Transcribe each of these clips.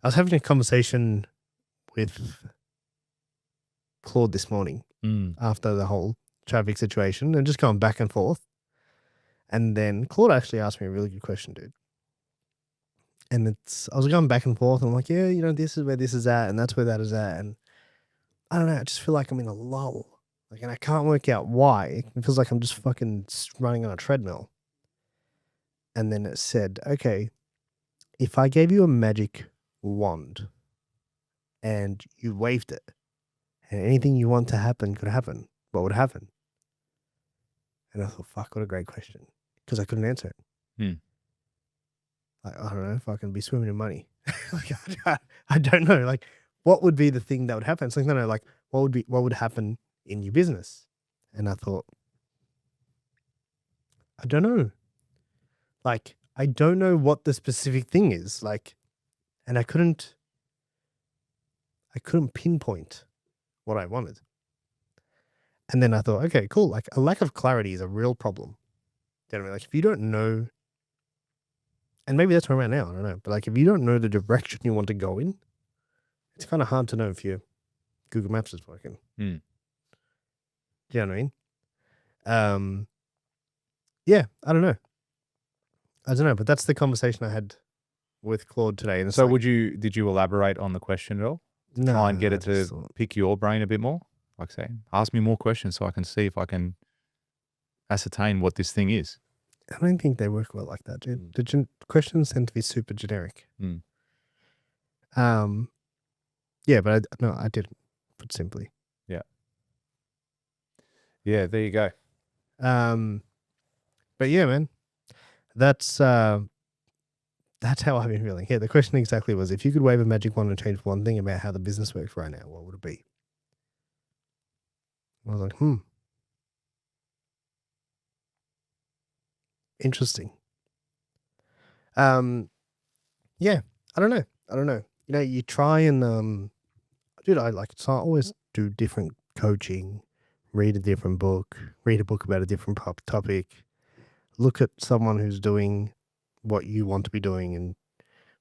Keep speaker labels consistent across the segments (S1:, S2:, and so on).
S1: I was having a conversation with Claude this morning after the whole traffic situation and just going back and forth. And then Claude actually asked me a really good question, dude. And I was going back and forth and I'm like, yeah, this is where this is at and that's where that is at. And I don't know, I just feel like I'm in a lull. And I can't work out why. It feels like I'm just fucking running on a treadmill. And then it said, okay, if I gave you a magic wand and you waved it and anything you want to happen could happen, what would happen? And I thought, fuck, what a great question. Because I couldn't answer it. I don't know if I can be swimming in money. I don't know. What would be the thing that would happen? It's no, what would happen in your business? And I thought, I don't know. I don't know what the specific thing is. And I couldn't pinpoint what I wanted. And then I thought, okay, cool. A lack of clarity is a real problem. Do you know what I mean? If you don't know, and maybe that's where I'm at now, I don't know. But if you don't know the direction you want to go in, it's kind of hard to know if your Google Maps is working. Do you know what I mean? Yeah, I don't know. But that's the conversation I had with Claude today. And
S2: so did you elaborate on the question at all?
S1: No,
S2: try and get it to pick your brain a bit more? Ask me more questions so I can see if I can ascertain what this thing is.
S1: I don't think they work well like that, dude. The questions tend to be super generic. Yeah, but I didn't, put simply.
S2: Yeah. Yeah, there you go.
S1: But yeah, man, that's how I've been feeling. Yeah, the question exactly was, if you could wave a magic wand and change one thing about how the business works right now, what would it be? I was like, interesting. Yeah, I don't know. You try and dude, I always do different coaching, read a different book, read a book about a different topic, look at someone who's doing what you want to be doing and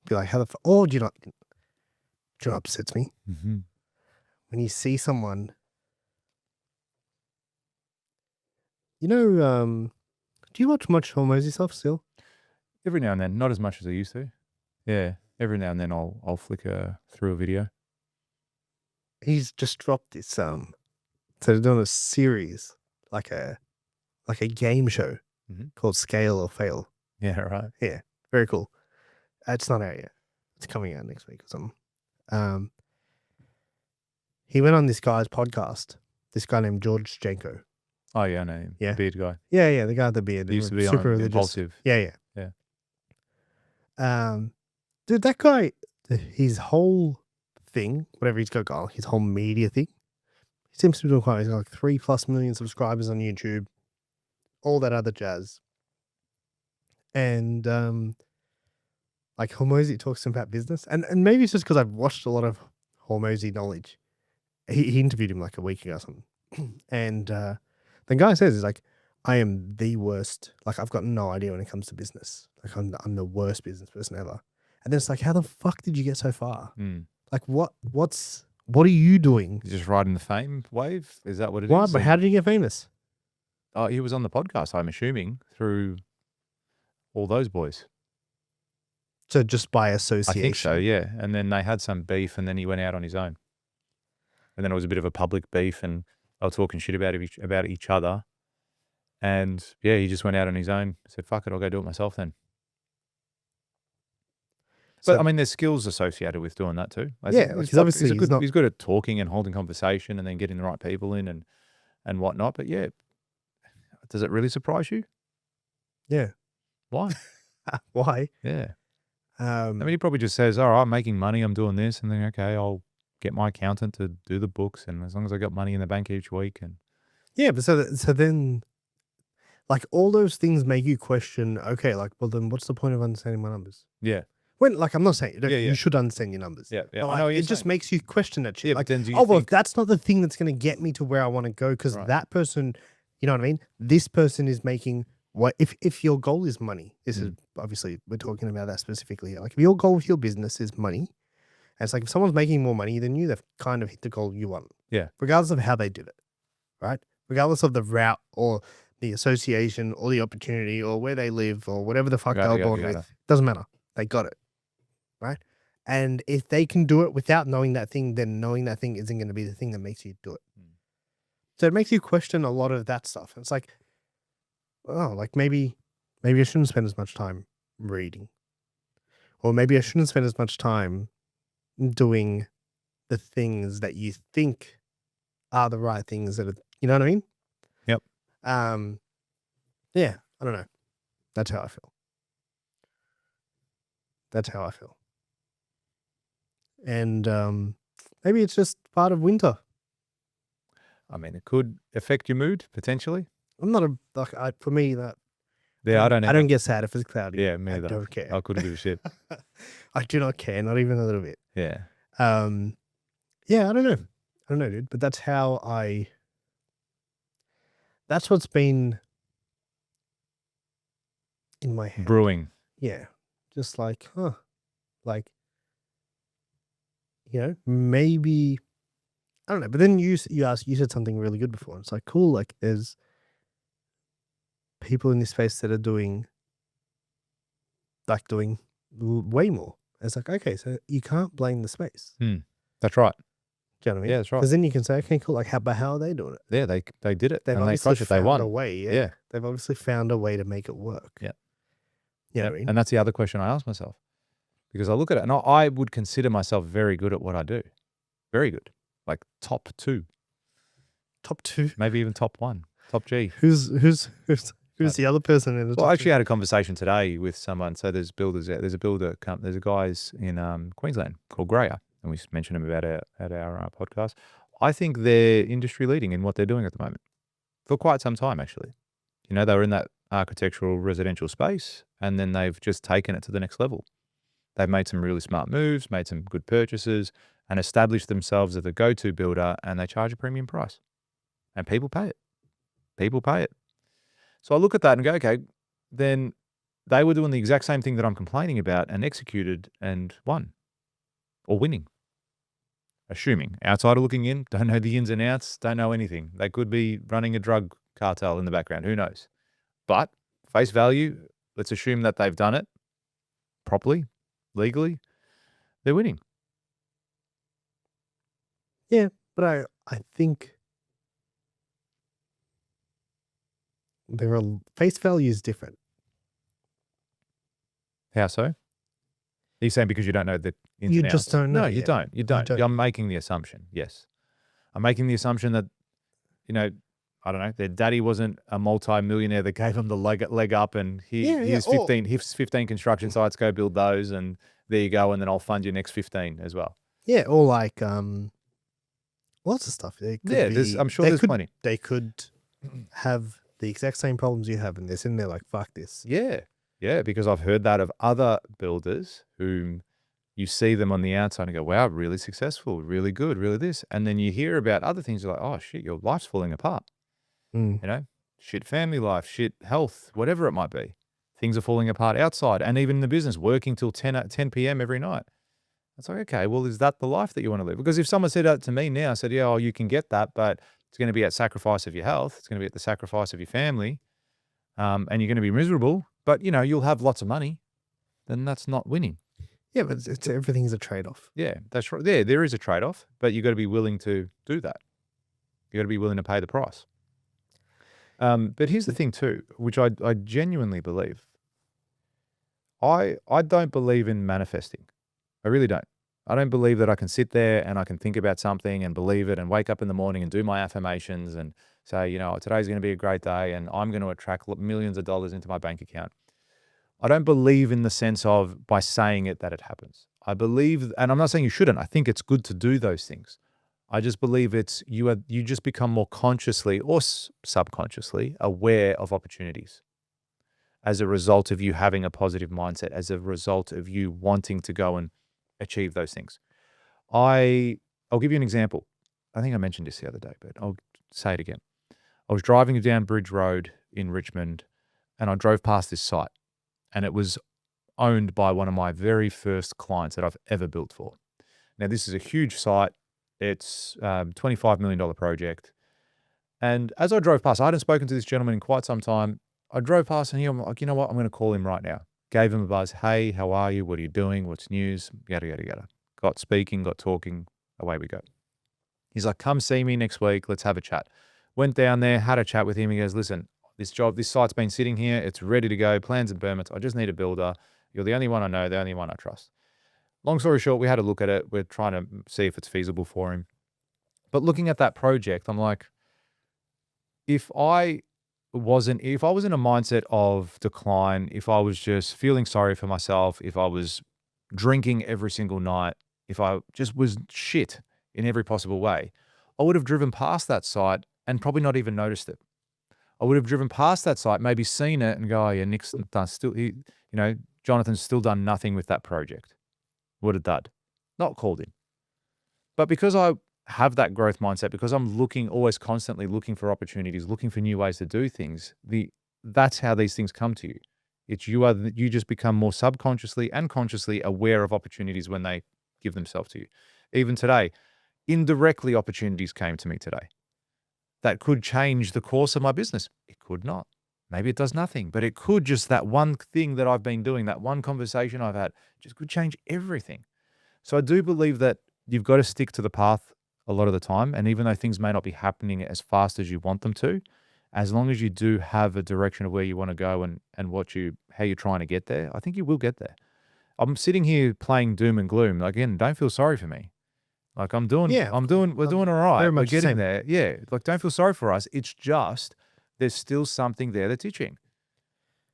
S1: be like, do you know what upsets me?
S2: Mm-hmm.
S1: When you see someone, do you watch much Hormozi stuff still?
S2: Every now and then, not as much as I used to. Yeah, every now and then I'll flicker through a video.
S1: He's just dropped this so they're doing a series, like a game show called Scale or Fail.
S2: Yeah, right.
S1: Yeah, very cool. It's not out yet. It's coming out next week or something. He went on this guy's podcast, this guy named George Janko.
S2: Oh, yeah, I know him.
S1: Yeah.
S2: The beard guy.
S1: Yeah, the guy with the beard.
S2: He used to be
S1: super
S2: on
S1: religious.
S2: Impulsive.
S1: Yeah. Dude, that guy, his whole thing, whatever he's got going, his whole media thing, he seems to be doing quite. He's got 3+ million subscribers on YouTube, all that other jazz. And Hormozi talks to him about business, and maybe it's just because I've watched a lot of Hormozi knowledge. He interviewed him a week ago or something, and the guy says, I am the worst. I've got no idea when it comes to business. I'm the worst business person ever. And then it's how the fuck did you get so far? What are you doing?
S2: You're just riding the fame wave? Is that what it is?
S1: Why? But how did you get famous?
S2: Oh, he was on the podcast, I'm assuming, through all those boys.
S1: So just by association?
S2: I think so, yeah. And then they had some beef and then he went out on his own. And then it was a bit of a public beef and they were talking shit about each other. And yeah, he just went out on his own. Said, fuck it, I'll go do it myself then. But there's skills associated with doing that too. He's good at talking and holding conversation and then getting the right people in and whatnot. But yeah, does it really surprise you?
S1: Yeah.
S2: Why?
S1: Why?
S2: Yeah. He probably just says, all right, I'm making money, I'm doing this, and then, okay, I'll get my accountant to do the books, and as long as I got money in the bank each week. And
S1: yeah, but so then, all those things make you question, okay, well, then what's the point of understanding my numbers?
S2: Yeah.
S1: When, I'm not saying you should understand your numbers.
S2: Yeah.
S1: It just makes you question that shit.
S2: Yeah,
S1: if that's not the thing that's going to get me to where I want to go, because that person, you know what I mean? This person is making what, if your goal is money, this is obviously, we're talking about that specifically. If your goal with your business is money, And it's like if someone's making more money than you, they've kind of hit the goal you want.
S2: Yeah.
S1: Regardless of how they did it, right? Regardless of the route or the association or the opportunity or where they live or whatever the fuck they were born with. Doesn't matter. They got it, right? And if they can do it without knowing that thing, then knowing that thing isn't going to be the thing that makes you do it. So it makes you question a lot of that stuff. It's like, oh, like maybe I shouldn't spend as much time reading. Or maybe I shouldn't spend as much time doing the things that you think are the right things that are, you know what I mean?
S2: Yep.
S1: Yeah, I don't know. That's how I feel. And maybe it's just part of winter.
S2: I mean, it could affect your mood potentially.
S1: I'm not for me that.
S2: Yeah, I
S1: don't get sad if it's cloudy.
S2: Yeah, me either.
S1: I don't care.
S2: I couldn't give a shit.
S1: I do not care, not even a little bit.
S2: Yeah.
S1: Yeah, I don't know, dude. But that's what's been in my head.
S2: Brewing.
S1: Yeah. Just like, like, maybe, I don't know. But then you said something really good before. It's like, cool. Like there's people in this space that are doing way more. It's like, okay, so you can't blame the space.
S2: That's right.
S1: Do you know what I mean?
S2: Yeah, that's right.
S1: Because then you can say, okay, cool. Like, how are they doing it?
S2: Yeah, they did it.
S1: They've obviously found a way. Yeah. They've obviously found a way to make it work.
S2: Yeah.
S1: You know what I mean?
S2: And that's the other question I ask myself. Because I look at it and I would consider myself very good at what I do. Very good. Like top 2.
S1: Top 2?
S2: Maybe even top 1. Top G.
S1: Who's the other person in the top
S2: I actually had a conversation today with someone. So there's builders out. There's a guys in Queensland called Grayer. And we mentioned them at our podcast. I think they're industry leading in what they're doing at the moment for quite some time, actually. They were in that architectural residential space and then they've just taken it to the next level. They've made some really smart moves, made some good purchases and established themselves as the go-to builder and they charge a premium price. And people pay it. So I look at that and go, okay, then they were doing the exact same thing that I'm complaining about and executed and won or winning. Assuming, outsider looking in, don't know the ins and outs, don't know anything. They could be running a drug cartel in the background, who knows? But face value, let's assume that they've done it properly, legally, they're winning.
S1: Yeah, but I think face value is different.
S2: How so? Are you saying because you don't know the ins and outs?
S1: You just don't know.
S2: No, you don't. You don't. I'm making the assumption, yes. I'm making the assumption that, I don't know, their daddy wasn't a multi-millionaire that gave them the leg up and here's 15 construction sites, go build those and there you go and then I'll fund your next 15 as well.
S1: Yeah, or like lots of stuff.
S2: I'm sure there's plenty.
S1: They could have the exact same problems you have and they're sitting there like, fuck this.
S2: Yeah. Yeah, because I've heard that of other builders whom you see them on the outside and go, wow, really successful, really good, really this. And then you hear about other things, you're like, oh shit, your life's falling apart. Shit family life, shit health, whatever it might be. Things are falling apart outside and even in the business, working till 10 p.m. every night. It's like, okay, well, is that the life that you want to live? Because if someone said that to me now, I said, yeah, you can get that, but it's going to be at sacrifice of your health. It's going to be at the sacrifice of your family. And you're going to be miserable. But, you'll have lots of money, then that's not winning.
S1: Yeah, but everything's a trade-off.
S2: Yeah, that's right. Yeah, there is a trade-off, but you got to be willing to do that. You got to be willing to pay the price. But here's the thing too, which I genuinely believe. I don't believe in manifesting. I really don't. I don't believe that I can sit there and I can think about something and believe it and wake up in the morning and do my affirmations and say, today's going to be a great day and I'm going to attract millions of dollars into my bank account. I don't believe in the sense of by saying it that it happens. I believe, and I'm not saying you shouldn't. I think it's good to do those things. I just believe you just become more consciously or subconsciously aware of opportunities as a result of you having a positive mindset, as a result of you wanting to go and achieve those things. I'll give you an example. I think I mentioned this the other day, but I'll say it again. I was driving down Bridge Road in Richmond and I drove past this site and it was owned by one of my very first clients that I've ever built for. Now, this is a huge site. It's $25 million project. And as I drove past, I hadn't spoken to this gentleman in quite some time. I drove past and I'm like, you know what? I'm going to call him right now. Gave him a buzz. Hey, how are you? What are you doing? What's news? Yada, yada, yada. Got speaking, got talking. Away we go. He's like, come see me next week. Let's have a chat. Went down there, had a chat with him. He goes, listen, this site's been sitting here. It's ready to go. Plans and permits. I just need a builder. You're the only one I know, the only one I trust. Long story short, we had a look at it. We're trying to see if it's feasible for him. But looking at that project, I'm like, if I was in a mindset of decline, if I was just feeling sorry for myself, if I was drinking every single night, if I just was shit in every possible way, I would have driven past that site and probably not even noticed it. I would have driven past that site, maybe seen it and go, oh yeah, Nick's done Jonathan's still done nothing with that project. Would have done. Not called him. But because I have that growth mindset, because I'm always constantly looking for opportunities, looking for new ways to do things, that's how these things come to you. You just become more subconsciously and consciously aware of opportunities when they give themselves to you. Even today, indirectly opportunities came to me today that could change the course of my business. It could not. Maybe it does nothing, but it could just that one thing that I've been doing, that one conversation I've had, just could change everything. So I do believe that you've got to stick to the path a lot of the time. And even though things may not be happening as fast as you want them to, as long as you do have a direction of where you want to go and how you're trying to get there, I think you will get there. I'm sitting here playing doom and gloom. Again, don't feel sorry for me. Like we're doing all right.
S1: Very
S2: We're
S1: much the
S2: getting
S1: same.
S2: there. Yeah. Like don't feel sorry for us. It's just, there's still something there that's itching.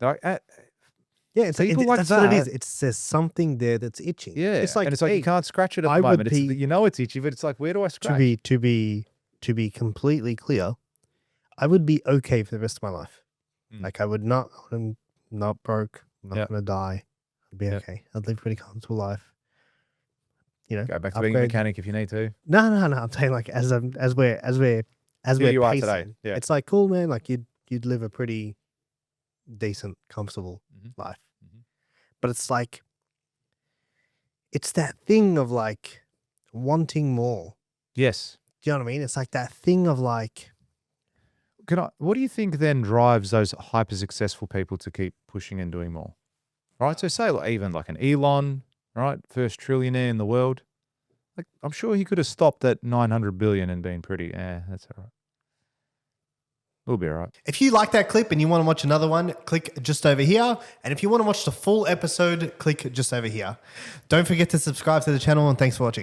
S2: Like,
S1: Yeah, it's
S2: people like
S1: that's what it is.
S2: that.
S1: There's something there that's itching.
S2: yeah.
S1: It's like,
S2: and it's like
S1: hey,
S2: you can't scratch it at
S1: I
S2: the
S1: would
S2: moment.
S1: be-
S2: You know it's itchy, but it's like, where do I scratch?
S1: to be completely clear, I would be okay for the rest of my life. Like I'm not broke. I'm not
S2: Yep.
S1: gonna die. I'd be
S2: Yep.
S1: okay. I'd live a pretty comfortable life.
S2: Go back to being a
S1: upgrade-
S2: mechanic if you need to.
S1: No. I'm saying like as we're
S2: you are
S1: pacing,
S2: today. Yeah.
S1: it's like cool, man. Like you'd live a pretty decent, comfortable
S2: Mhm.
S1: life.
S2: Mhm.
S1: But it's like it's that thing of like wanting more.
S2: Yes.
S1: Do you know what I mean? It's like that thing of like,
S2: What do you think then drives those hyper successful people to keep pushing and doing more? Right. So say even like an Elon, right? First trillionaire in the world. Like I'm sure he could have stopped at 900 billion and been pretty, that's all right. We'll be all right.
S3: If you like that clip and you want to watch another one, click just over here. And if you want to watch the full episode, click just over here. Don't forget to subscribe to the channel and thanks for watching.